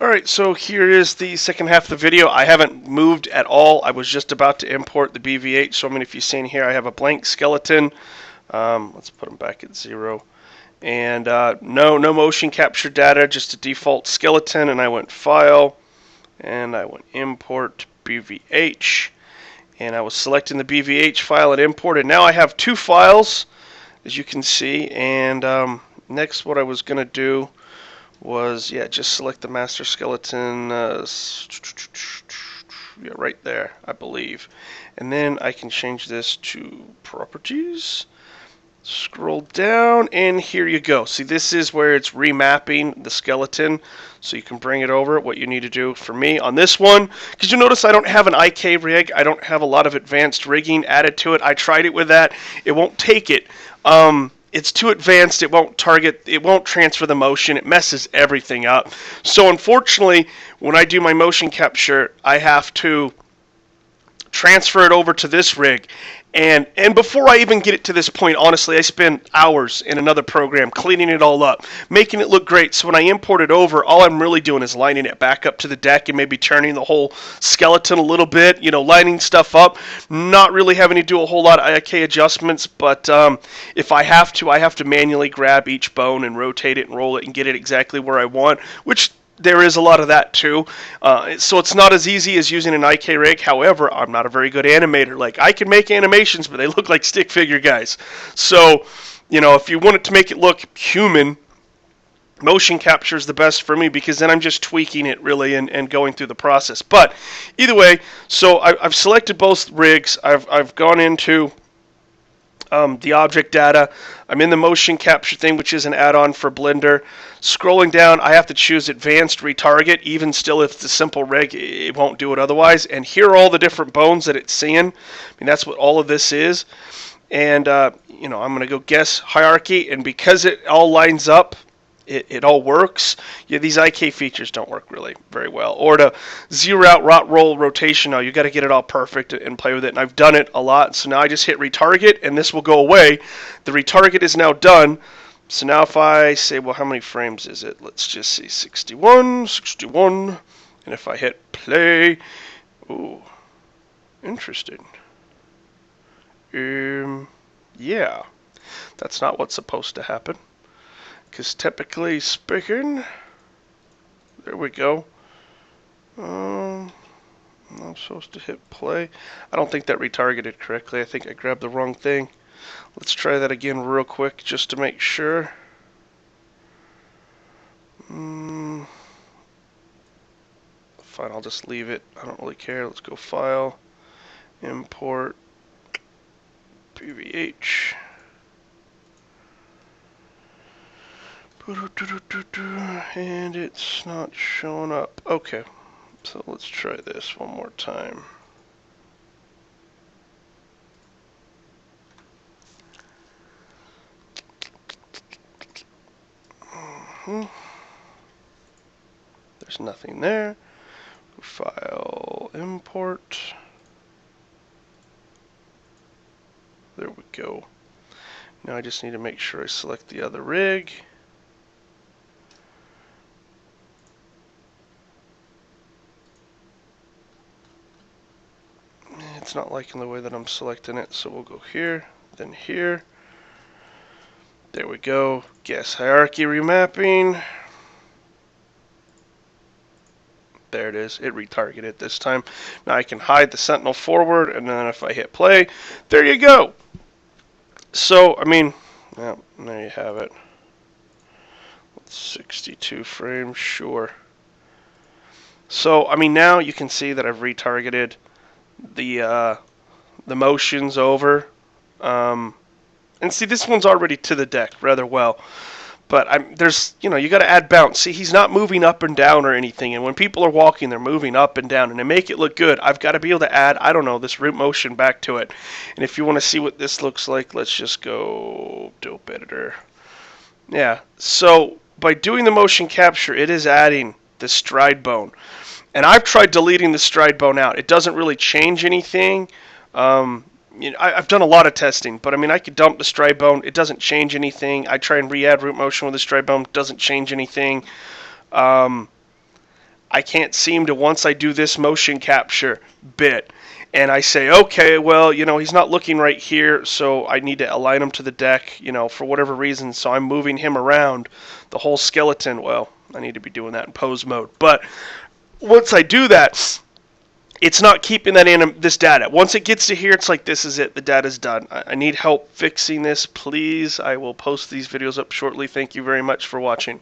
Alright, so here is the second half of the video. I haven't moved at all. I was just about to import the BVH, so if you see in here I have a blank skeleton. Let's put them back at 0. And no motion capture data, just a default skeleton, and I went File, and I went Import BVH. And I was selecting the BVH file and import, and now I have two files, as you can see, and next what I was going to do was, just select the master skeleton, right there, I believe. And then I can change this to properties, scroll down, and here you go. See, this is where it's remapping the skeleton, so you can bring it over. What you need to do for me on this one, because you notice I don't have an IK rig, I don't have a lot of advanced rigging added to it. I tried it with that, it won't take it. It's too advanced, it won't target, it won't transfer the motion, it messes everything up. So unfortunately, when I do my motion capture, I have to transfer it over to this rig. And before I even get it to this point, honestly, I spend hours in another program cleaning it all up, making it look great. So when I import it over, all I'm really doing is lining it back up to the deck and maybe turning the whole skeleton a little bit, lining stuff up. Not really having to do a whole lot of IK adjustments, but if I have to manually grab each bone and rotate it and roll it and get it exactly where I want, which there is a lot of that too. So it's not as easy as using an IK rig. However, I'm not a very good animator. Like, I can make animations, but they look like stick figure guys. So, if you want it to make it look human, motion capture is the best for me, because then I'm just tweaking it really and going through the process. But either way, so I've selected both rigs. I've gone into the object data. I'm in the motion capture thing, which is an add-on for Blender. Scrolling down, I have to choose advanced retarget. Even still, if it's a simple rig, it won't do it otherwise. And here are all the different bones that it's seeing. That's what all of this is. And I'm going to go guess hierarchy, and because it all lines up, it all works. These IK features don't work really very well. Or to zero out rot roll rotation, now you got to get it all perfect and play with it. And I've done it a lot, so now I just hit retarget, and this will go away. The retarget is now done. So now if I say, well, how many frames is it? Let's just see, 61, 61. And if I hit play, ooh, interesting. Yeah, that's not what's supposed to happen. Because typically speaking, there we go. I'm supposed to hit play. I don't think that retargeted correctly. I think I grabbed the wrong thing. Let's try that again real quick just to make sure. Fine, I'll just leave it. I don't really care. Let's go File, Import, BVH. And it's not showing up. Okay, so let's try this one more time. There's nothing there. File, import. There we go. Now I just need to make sure I select the other rig. It's not liking the way that I'm selecting it, so we'll go here, then here. There we go. Guess hierarchy remapping. There it is. It retargeted this time. Now I can hide the sentinel forward, and then if I hit play, there you go. So, yeah, there you have it. 62 frames, sure. So, now you can see that I've retargeted the motions over. And see, this one's already to the deck rather well. But there's, you got to add bounce. See, he's not moving up and down or anything. And when people are walking, they're moving up and down. And to make it look good, I've got to be able to add, I don't know, this root motion back to it. And if you want to see what this looks like, let's just go Dope Editor. Yeah, so by doing the motion capture, it is adding the stride bone. And I've tried deleting the stride bone out. It doesn't really change anything. I've done a lot of testing, but I could dump the stride bone. It doesn't change anything. I try and re-add root motion with the stride bone. It doesn't change anything. I can't seem to, once I do this motion capture bit, and I say, okay, well, he's not looking right here, so I need to align him to the deck, for whatever reason, so I'm moving him around the whole skeleton. Well, I need to be doing that in pose mode, but once I do that, it's not keeping that in this data. Once it gets to here, it's like, this is it. The data's done. I need help fixing this. Please, I will post these videos up shortly. Thank you very much for watching.